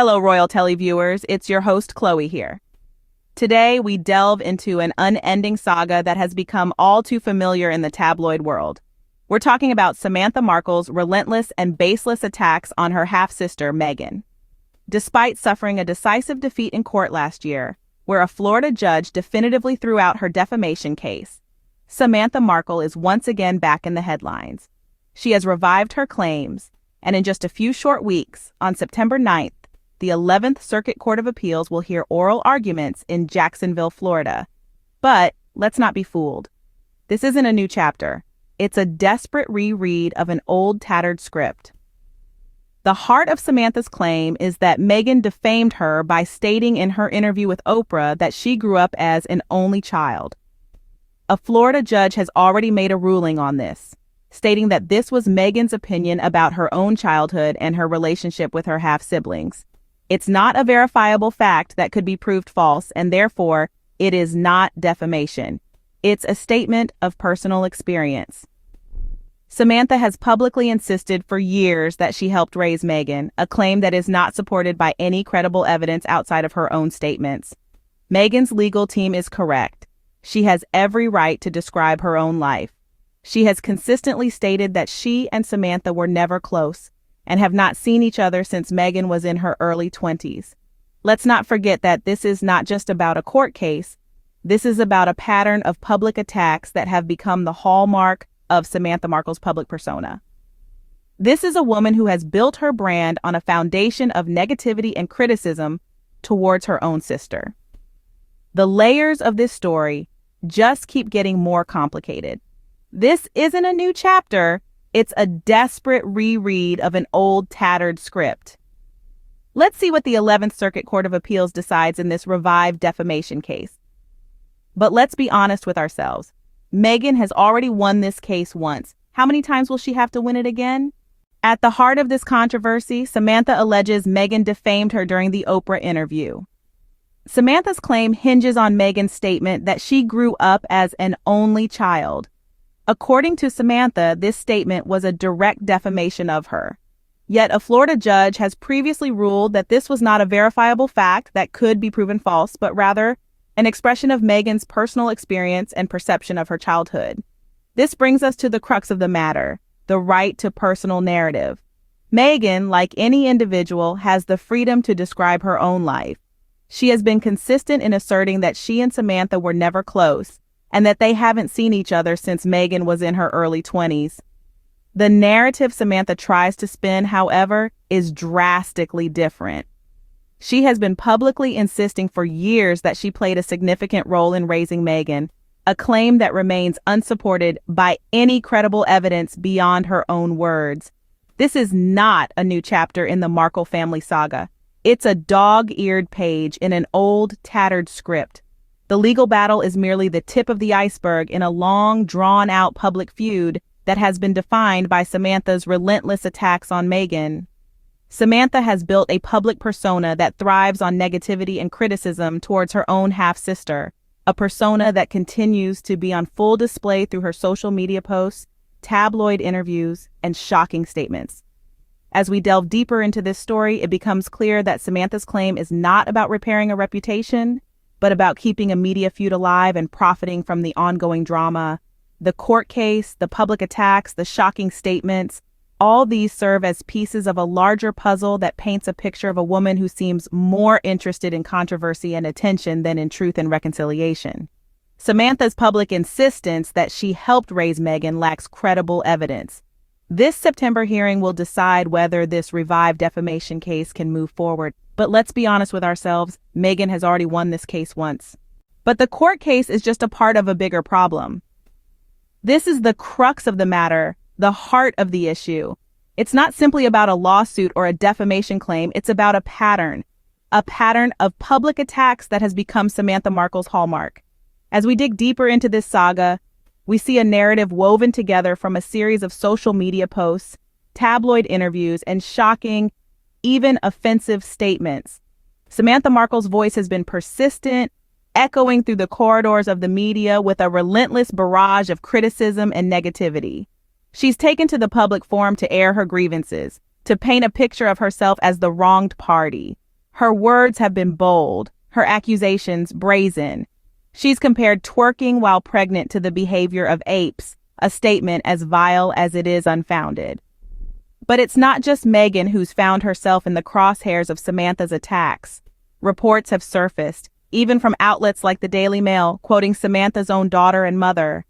Hello, Royal Telly viewers. It's your host, Chloe here. Today, we delve into an unending saga that has become all too familiar in the tabloid world. We're talking about Samantha Markle's relentless and baseless attacks on her half-sister, Meghan. Despite suffering a decisive defeat in court last year, where a Florida judge definitively threw out her defamation case, Samantha Markle is once again back in the headlines. She has revived her claims, and in just a few short weeks, on September 9th, the 11th Circuit Court of Appeals will hear oral arguments in Jacksonville, Florida. But let's not be fooled. This isn't a new chapter. It's a desperate reread of an old, tattered script. The heart of Samantha's claim is that Meghan defamed her by stating in her interview with Oprah that she grew up as an only child. A Florida judge has already made a ruling on this, stating that this was Meghan's opinion about her own childhood and her relationship with her half-siblings. It's not a verifiable fact that could be proved false, and therefore, it is not defamation. It's a statement of personal experience. Samantha has publicly insisted for years that she helped raise Meghan, a claim that is not supported by any credible evidence outside of her own statements. Meghan's legal team is correct. She has every right to describe her own life. She has consistently stated that she and Samantha were never close and have not seen each other since Meghan was in her early 20s. Let's not forget that this is not just about a court case. This is about a pattern of public attacks that have become the hallmark of Samantha Markle's public persona. This is a woman who has built her brand on a foundation of negativity and criticism towards her own sister. The layers of this story just keep getting more complicated. This isn't a new chapter. It's a desperate reread of an old, tattered script. Let's see what the 11th Circuit Court of Appeals decides in this revived defamation case. But let's be honest with ourselves. Meghan has already won this case once. How many times will she have to win it again? At the heart of this controversy, Samantha alleges Meghan defamed her during the Oprah interview. Samantha's claim hinges on Meghan's statement that she grew up as an only child. According to Samantha, this statement was a direct defamation of her. Yet a Florida judge has previously ruled that this was not a verifiable fact that could be proven false, but rather an expression of Meghan's personal experience and perception of her childhood. This brings us to the crux of the matter, the right to personal narrative. Meghan, like any individual, has the freedom to describe her own life. She has been consistent in asserting that she and Samantha were never close, and that they haven't seen each other since Meghan was in her early 20s. The narrative Samantha tries to spin, however, is drastically different. She has been publicly insisting for years that she played a significant role in raising Meghan, a claim that remains unsupported by any credible evidence beyond her own words. This is not a new chapter in the Markle family saga. It's a dog-eared page in an old, tattered script. The legal battle is merely the tip of the iceberg in a long, drawn-out public feud that has been defined by Samantha's relentless attacks on Meghan. Samantha has built a public persona that thrives on negativity and criticism towards her own half-sister, a persona that continues to be on full display through her social media posts, tabloid interviews, and shocking statements. As we delve deeper into this story, it becomes clear that Samantha's claim is not about repairing a reputation, but about keeping a media feud alive and profiting from the ongoing drama. The court case, the public attacks, the shocking statements, all these serve as pieces of a larger puzzle that paints a picture of a woman who seems more interested in controversy and attention than in truth and reconciliation. Samantha's public insistence that she helped raise Meghan lacks credible evidence. This September hearing will decide whether this revived defamation case can move forward. But let's be honest with ourselves, Meghan has already won this case once. But the court case is just a part of a bigger problem. This is the crux of the matter, the heart of the issue. It's not simply about a lawsuit or a defamation claim, it's about a pattern of public attacks that has become Samantha Markle's hallmark. As we dig deeper into this saga, we see a narrative woven together from a series of social media posts, tabloid interviews, and shocking, even offensive statements. Samantha Markle's voice has been persistent, echoing through the corridors of the media with a relentless barrage of criticism and negativity. She's taken to the public forum to air her grievances, to paint a picture of herself as the wronged party. Her words have been bold, her accusations brazen. She's compared twerking while pregnant to the behavior of apes, a statement as vile as it is unfounded. But it's not just Meghan who's found herself in the crosshairs of Samantha's attacks. Reports have surfaced, even from outlets like the Daily Mail, quoting Samantha's own daughter and mother.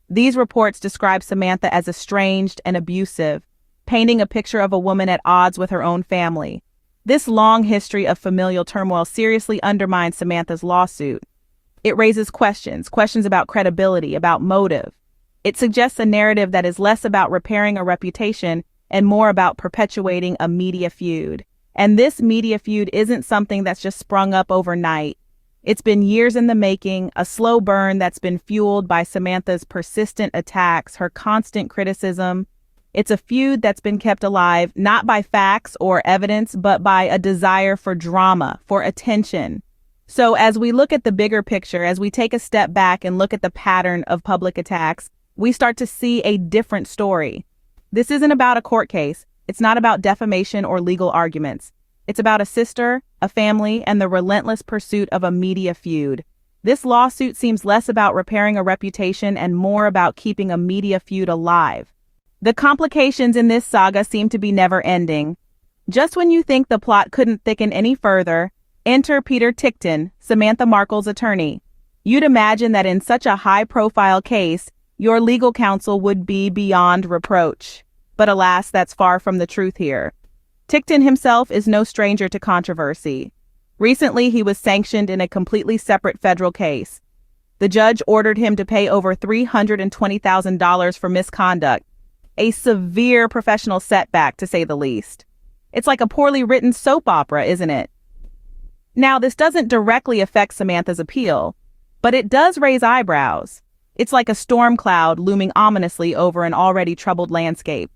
These reports describe Samantha as estranged and abusive, painting a picture of a woman at odds with her own family. This long history of familial turmoil seriously undermines Samantha's lawsuit. It raises questions about credibility, about motive. It suggests a narrative that is less about repairing a reputation and more about perpetuating a media feud. And this media feud isn't something that's just sprung up overnight. It's been years in the making, a slow burn that's been fueled by Samantha's persistent attacks, her constant criticism. It's a feud that's been kept alive, not by facts or evidence, but by a desire for drama, for attention. So as we look at the bigger picture, as we take a step back and look at the pattern of public attacks, we start to see a different story. This isn't about a court case. It's not about defamation or legal arguments. It's about a sister, a family, and the relentless pursuit of a media feud. This lawsuit seems less about repairing a reputation and more about keeping a media feud alive. The complications in this saga seem to be never-ending. Just when you think the plot couldn't thicken any further, enter Peter Tickton, Samantha Markle's attorney. You'd imagine that in such a high-profile case, your legal counsel would be beyond reproach. But alas, that's far from the truth here. Tickton himself is no stranger to controversy. Recently, he was sanctioned in a completely separate federal case. The judge ordered him to pay over $320,000 for misconduct, a severe professional setback, to say the least. It's like a poorly written soap opera, isn't it? Now, this doesn't directly affect Samantha's appeal, but it does raise eyebrows. It's like a storm cloud looming ominously over an already troubled landscape.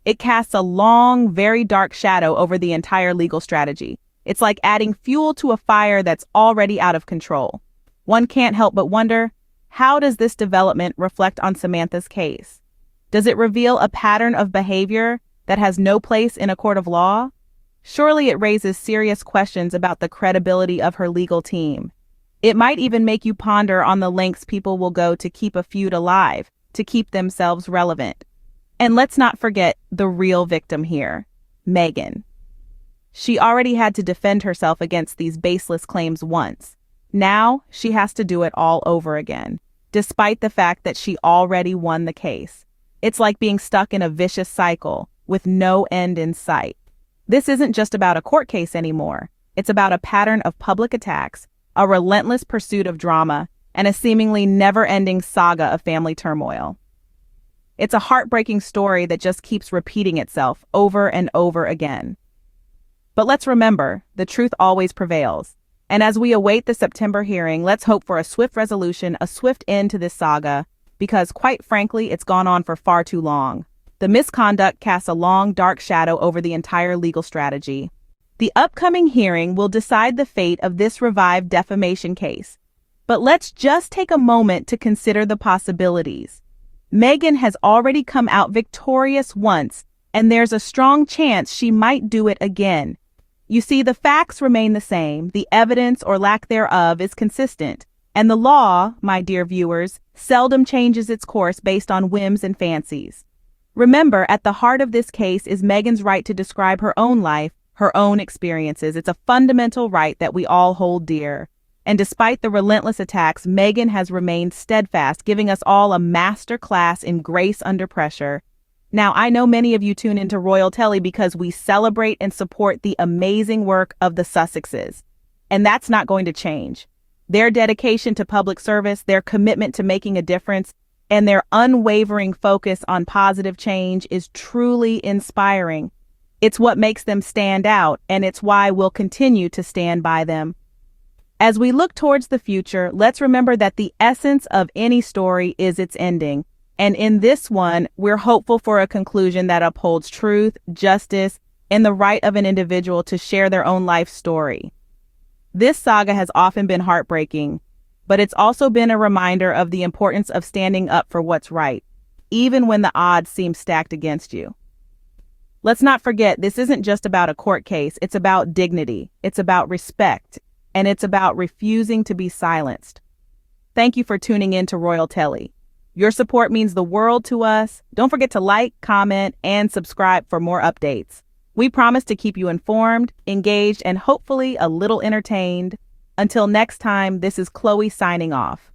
It casts a long, very dark shadow over the entire legal strategy. It's like adding fuel to a fire that's already out of control. One can't help but wonder, how does this development reflect on Samantha's case? Does it reveal a pattern of behavior that has no place in a court of law? Surely it raises serious questions about the credibility of her legal team. It might even make you ponder on the lengths people will go to keep a feud alive, to keep themselves relevant. And let's not forget the real victim here, Meghan. She already had to defend herself against these baseless claims once. Now she has to do it all over again, despite the fact that she already won the case. It's like being stuck in a vicious cycle with no end in sight. This isn't just about a court case anymore. It's about a pattern of public attacks, a relentless pursuit of drama, and a seemingly never-ending saga of family turmoil. It's a heartbreaking story that just keeps repeating itself over and over again. But let's remember, the truth always prevails. And as we await the September hearing, let's hope for a swift resolution, a swift end to this saga, because quite frankly, it's gone on for far too long. The misconduct casts a long, dark shadow over the entire legal strategy. The upcoming hearing will decide the fate of this revived defamation case. But let's just take a moment to consider the possibilities. Meghan has already come out victorious once, and there's a strong chance she might do it again. You see, the facts remain the same, the evidence or lack thereof is consistent, and the law, my dear viewers, seldom changes its course based on whims and fancies. Remember, at the heart of this case is Meghan's right to describe her own life, her own experiences. It's a fundamental right that we all hold dear. And despite the relentless attacks, Meghan has remained steadfast, giving us all a master class in grace under pressure. Now, I know many of you tune into Royal Telly because we celebrate and support the amazing work of the Sussexes. And that's not going to change. Their dedication to public service, their commitment to making a difference, and their unwavering focus on positive change is truly inspiring. It's what makes them stand out, and it's why we'll continue to stand by them. As we look towards the future, let's remember that the essence of any story is its ending. And in this one, we're hopeful for a conclusion that upholds truth, justice, and the right of an individual to share their own life story. This saga has often been heartbreaking, but it's also been a reminder of the importance of standing up for what's right, even when the odds seem stacked against you. Let's not forget, this isn't just about a court case. It's about dignity. It's about respect. And it's about refusing to be silenced. Thank you for tuning in to Royal Telly. Your support means the world to us. Don't forget to like, comment, and subscribe for more updates. We promise to keep you informed, engaged, and hopefully a little entertained. Until next time, this is Chloe signing off.